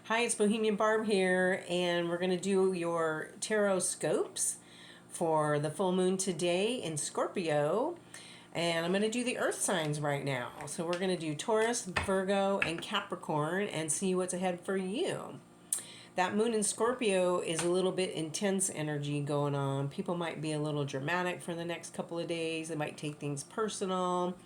Hi, it's Bohemian Barb here, and we're going to do your tarot scopes for the full moon today in Scorpio. And I'm going to do the earth signs right now. So we're going to do Taurus, Virgo, and Capricorn and see what's ahead for you. That moon in Scorpio is a little bit intense energy going on. People might be a little dramatic for the next couple of days. They might take things personal.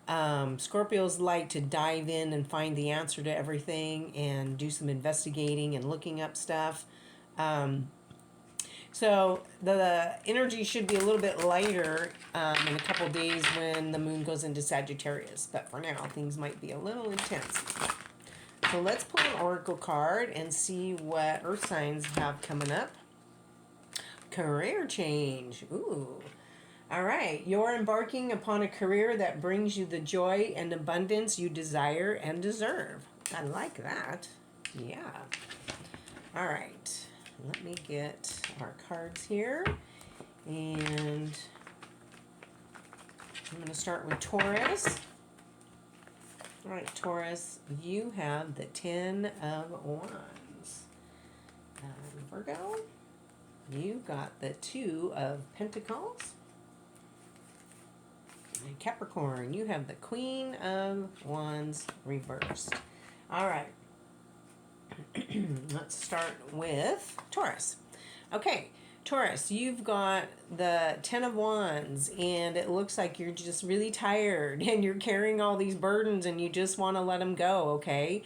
Scorpios like to dive in and find the answer to everything and do some investigating and looking up stuff. So the energy should be a little bit lighter in a couple days when the moon goes into Sagittarius. But for now, things might be a little intense. So let's pull an oracle card and see what earth signs have coming up. Career change. Ooh. All right, you're embarking upon a career that brings you the joy and abundance you desire and deserve. I like that. Yeah. All right, let me get our cards here. And I'm going to start with Taurus. All right, Taurus, you have the 10 of Wands. Virgo, you got the 2 of Pentacles. And Capricorn, you have the Queen of Wands reversed. All right. Let's start with Taurus. Okay, Taurus, you've got the 10 of Wands, and it looks like you're just really tired and you're carrying all these burdens and you just want to let them go, okay?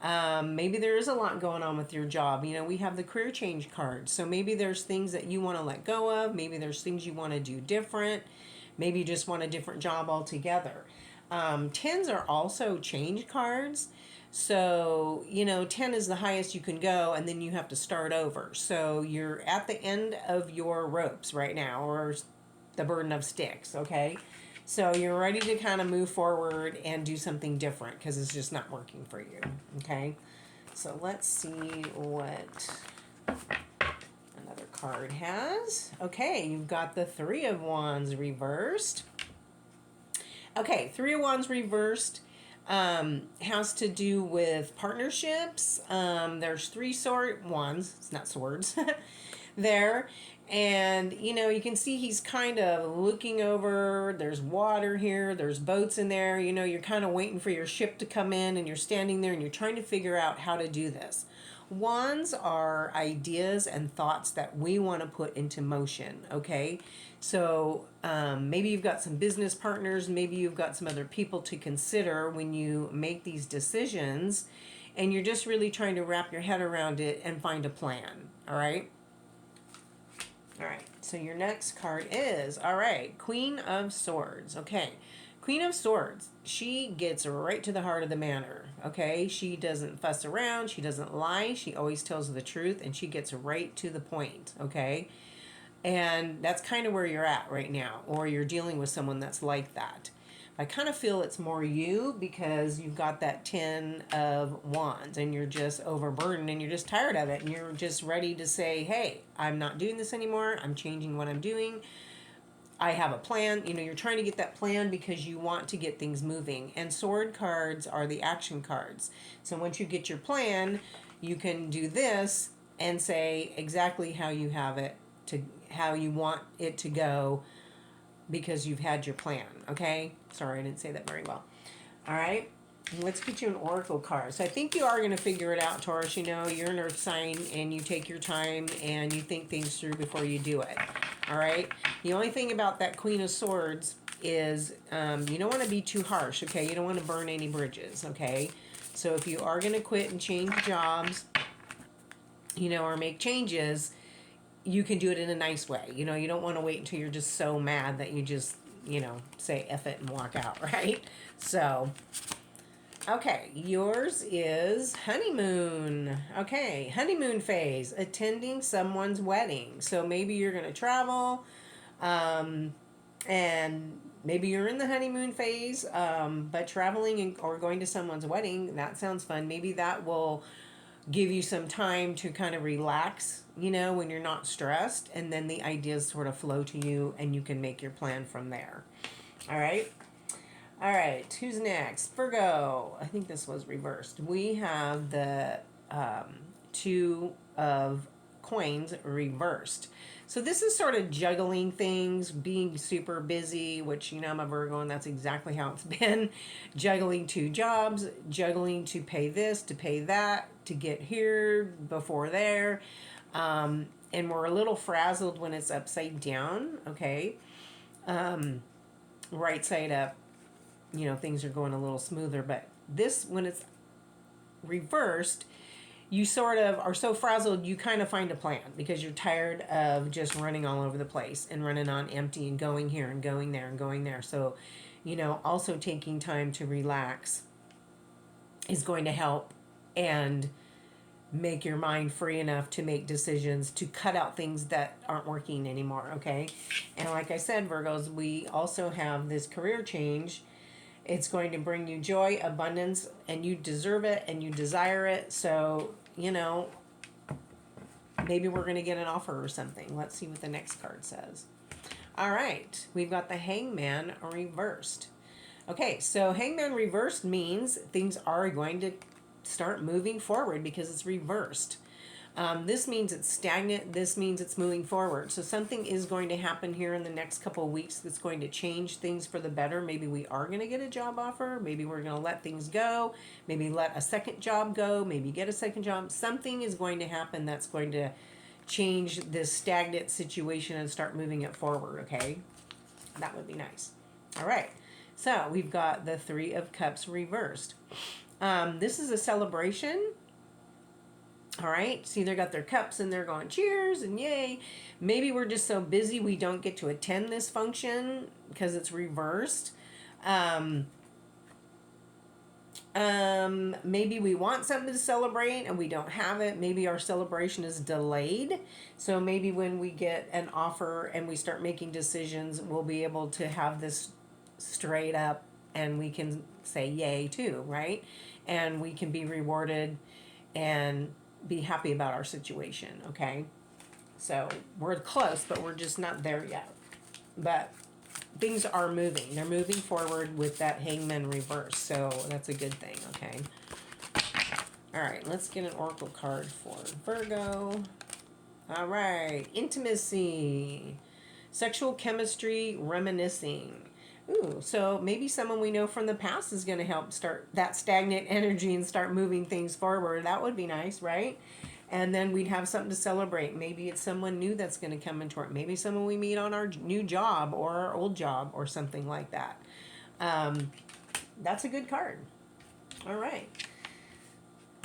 Maybe there is a lot going on with your job. You know, we have the career change card. So maybe there's things that you want to let go of. Maybe there's things you want to do different. Maybe you just want a different job altogether. 10s are also change cards. So, you know, 10 is the highest you can go, and then you have to start over. So you're at the end of your ropes right now, or the burden of sticks, okay? So you're ready to kind of move forward and do something different because it's just not working for you, okay? So let's see what another card has. Okay, you've got the 3 of Wands reversed. Okay, 3 of Wands reversed has to do with partnerships. There's 3 wands, it's not swords, there. And, you know, you can see he's kind of looking over. There's water here. There's boats in there. You know, you're kind of waiting for your ship to come in and you're standing there and you're trying to figure out how to do this. Wands are ideas and thoughts that we want to put into motion, okay? So maybe you've got some business partners, maybe you've got some other people to consider when you make these decisions, and you're just really trying to wrap your head around it and find a plan, all right? All right, so your next card is, all right, Queen of Swords, okay? Queen of Swords, she gets right to the heart of the matter, okay? She doesn't fuss around, she doesn't lie, she always tells the truth, and she gets right to the point, okay? And that's kind of where you're at right now, or you're dealing with someone that's like that. I kind of feel it's more you because you've got that 10 of Wands and you're just overburdened and you're just tired of it and you're just ready to say, hey, I'm not doing this anymore. I'm changing what I'm doing. I have a plan. You know, you're trying to get that plan because you want to get things moving. And sword cards are the action cards. So once you get your plan, you can do this and say exactly how you have it, to how you want it to go, because you've had your plan, okay? Sorry, I didn't say that very well. All right, let's get you an oracle card. So I think you are going to figure it out, Taurus. You know, you're an earth sign and you take your time and you think things through before you do it, all right? The only thing about that Queen of Swords is you don't want to be too harsh, okay? You don't want to burn any bridges, okay? So if you are going to quit and change jobs, you know, or make changes, you can do it in a nice way. You know, you don't want to wait until you're just so mad that you just, you know, say F it and walk out, right? So, okay, yours is honeymoon. Okay, honeymoon phase, attending someone's wedding. So maybe you're going to travel, and maybe you're in the honeymoon phase, but traveling or going to someone's wedding, that sounds fun. Maybe that will give you some time to kind of relax, you know, when you're not stressed, and then the ideas sort of flow to you and you can make your plan from there. All right. All right, who's next? Virgo. I think this was reversed. We have the Two of Coins reversed. So this is sort of juggling things, being super busy, which, I'm a Virgo and that's exactly how it's been. Juggling two jobs, juggling to pay this, to pay that, to get here, before there. And we're a little frazzled when it's upside down, okay? Right side up, things are going a little smoother. But this, when it's reversed, you sort of are so frazzled, you kind of find a plan because you're tired of just running all over the place and running on empty and going here and going there and going there. So, also taking time to relax is going to help and make your mind free enough to make decisions to cut out things that aren't working anymore, okay? And like I said, Virgos, we also have this career change. It's going to bring you joy, abundance, and you deserve it and you desire it. So, maybe we're going to get an offer or something. Let's see what the next card says. All right, we've got the Hangman reversed. Okay, so Hangman reversed means things are going to start moving forward because it's reversed. This means it's stagnant. This means it's moving forward. So something is going to happen here in the next couple of weeks that's going to change things for the better. Maybe we are going to get a job offer. Maybe we're going to let things go. Maybe let a second job go. Maybe get a second job. Something is going to happen that's going to change this stagnant situation and start moving it forward, okay? That would be nice. All right. So we've got the Three of Cups reversed. This is a celebration. All right, see, they got their cups and they're going cheers and yay. Maybe we're just so busy we don't get to attend this function because it's reversed. Maybe we want something to celebrate and we don't have it. Maybe our celebration is delayed. So maybe when we get an offer and we start making decisions, we'll be able to have this straight up and we can say yay too, right? And we can be rewarded and be happy about our situation, okay? So we're close, but we're just not there yet. But things are moving. They're moving forward with that Hangman reverse, so that's a good thing, okay? All right, let's get an oracle card for Virgo. All right, intimacy, sexual chemistry, reminiscing. Ooh, so maybe someone we know from the past is going to help start that stagnant energy and start moving things forward. That would be nice, right? And then we'd have something to celebrate. Maybe it's someone new that's going to come into it. Maybe someone we meet on our new job or our old job or something like that. That's a good card. All right.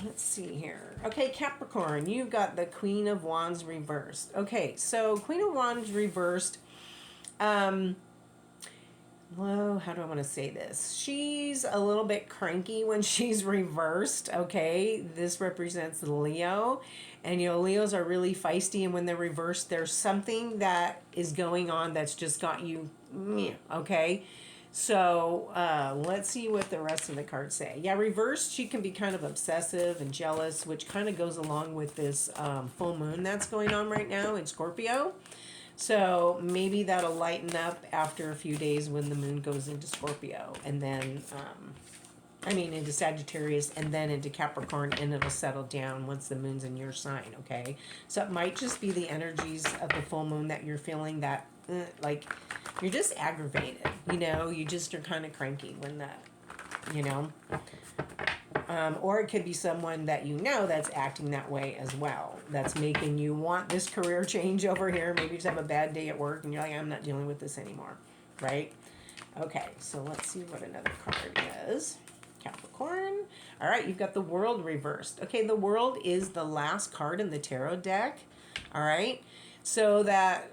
Let's see here. Okay, Capricorn, you've got the Queen of Wands reversed. Okay, so Queen of Wands reversed. Well, how do I want to say this? She's a little bit cranky when she's reversed, okay? This represents Leo. And, Leos are really feisty. And when they're reversed, there's something that is going on that's just got you, okay? So, let's see what the rest of the cards say. Yeah, reversed, she can be kind of obsessive and jealous, which kind of goes along with this full moon that's going on right now in Scorpio. So maybe that'll lighten up after a few days when the moon goes into Scorpio and then, into Sagittarius and then into Capricorn, and it'll settle down once the moon's in your sign, okay? So it might just be the energies of the full moon that you're feeling that, you're just aggravated, you just are kind of cranky when that, or it could be someone that that's acting that way as well. That's making you want this career change over here. Maybe you just have a bad day at work and you're like, I'm not dealing with this anymore, right? Okay, so let's see what another card is. Capricorn. All right, you've got the World reversed. Okay, the World is the last card in the tarot deck. All right, so that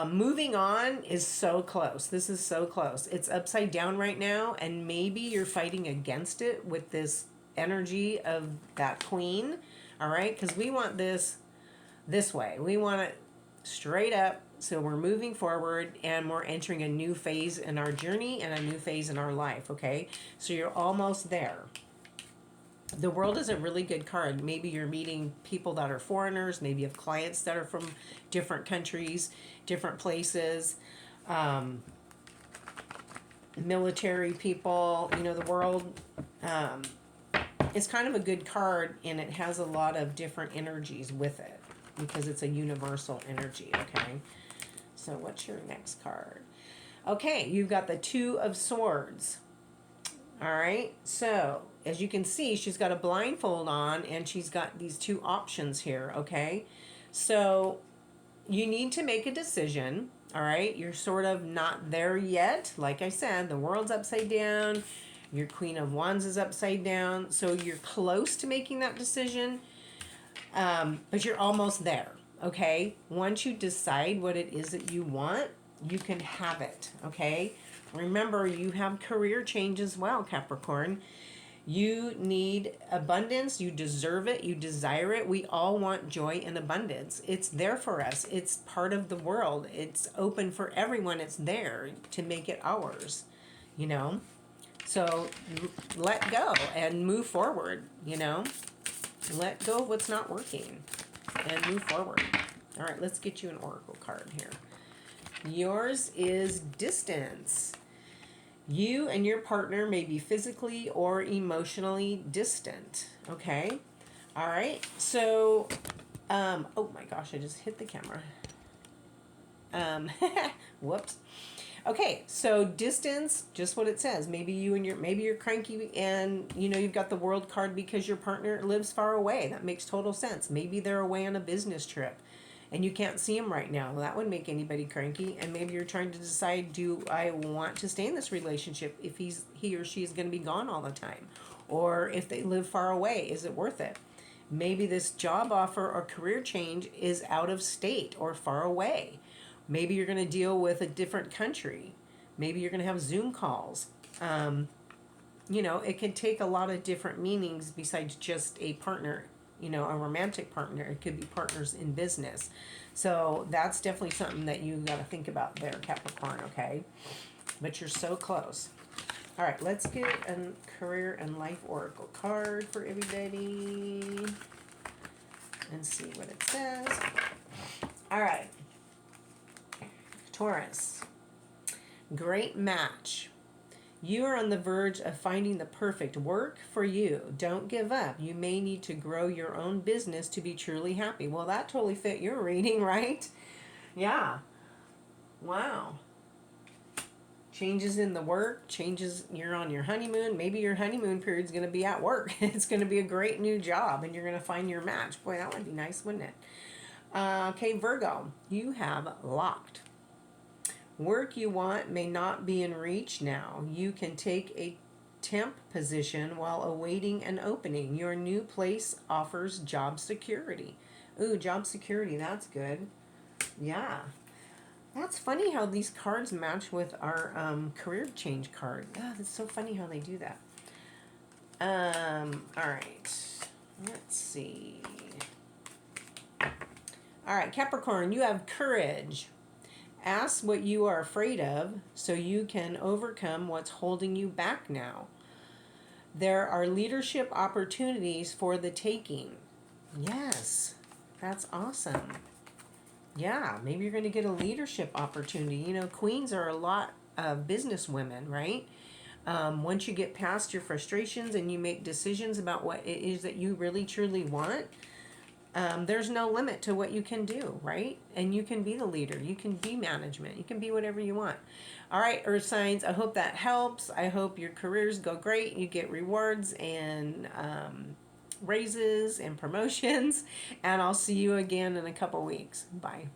moving on is so close. This is so close. It's upside down right now, and maybe you're fighting against it with this energy of that queen, all right? Because we want this way. We want it straight up, so we're moving forward, and we're entering a new phase in our journey and a new phase in our life, okay? So you're almost there. The World is a really good card. Maybe you're meeting people that are foreigners. Maybe you have clients that are from different countries, different places, military people, the World. it's kind of a good card, and it has a lot of different energies with it because it's a universal energy, okay? So what's your next card? Okay, you've got the Two of Swords. All right, so as you can see, she's got a blindfold on and she's got these two options here, okay? So you need to make a decision, all right? You're sort of not there yet. Like I said, the world's upside down. Your Queen of Wands is upside down. So you're close to making that decision, but you're almost there, okay? Once you decide what it is that you want, you can have it, okay? Remember, you have career change as well, Capricorn. You need abundance. You deserve it. You desire it. We all want joy and abundance. It's there for us. It's part of the world. It's open for everyone. It's there to make it ours, you know? So let go and move forward, you know? Let go of what's not working and move forward. All right, let's get you an oracle card here. Yours is distance. You and your partner may be physically or emotionally distant. Okay. All right. So, oh my gosh, I just hit the camera. Whoops. Okay. So distance, just what it says. Maybe you're cranky and, you know, you've got the World card because your partner lives far away. That makes total sense. Maybe they're away on a business trip and you can't see him right now. Well, that would make anybody cranky. And maybe you're trying to decide, do I want to stay in this relationship if he or she is going to be gone all the time? Or if they live far away, is it worth it? Maybe this job offer or career change is out of state or far away. Maybe you're going to deal with a different country. Maybe you're going to have Zoom calls. You know, it can take a lot of different meanings besides just a partner, you know, a romantic partner. It could be partners in business. So that's definitely something that you got to think about there, Capricorn, okay? But you're so close. All right, let's get a career and life oracle card for everybody and see what it says. All right. Taurus. Great match. You are on the verge of finding the perfect work for you. Don't give up. You may need to grow your own business to be truly happy. Well, that totally fit your reading, right? Yeah. Wow. Changes in the work, changes, you're on your honeymoon. Maybe your honeymoon period is going to be at work. It's going to be a great new job and you're going to find your match. Boy, that would be nice, wouldn't it? Okay, Virgo, you have locked. Work you want may not be in reach now. You can take a temp position while awaiting an opening. Your new place offers job security. Ooh, job security, that's good. Yeah. That's funny how these cards match with our career change card. Yeah, that's so funny how they do that. All right. Let's see. All right, Capricorn, you have courage. Ask what you are afraid of so you can overcome what's holding you back now. There are leadership opportunities for the taking. Yes, that's awesome. Yeah, maybe you're going to get a leadership opportunity. You know, queens are a lot of business women, right? Once you get past your frustrations and you make decisions about what it is that you really truly want, there's no limit to what you can do, right? And you can be the leader. You can be management. You can be whatever you want. All right, Earth signs, I hope that helps. I hope your careers go great. You get rewards and raises and promotions. And I'll see you again in a couple weeks. Bye.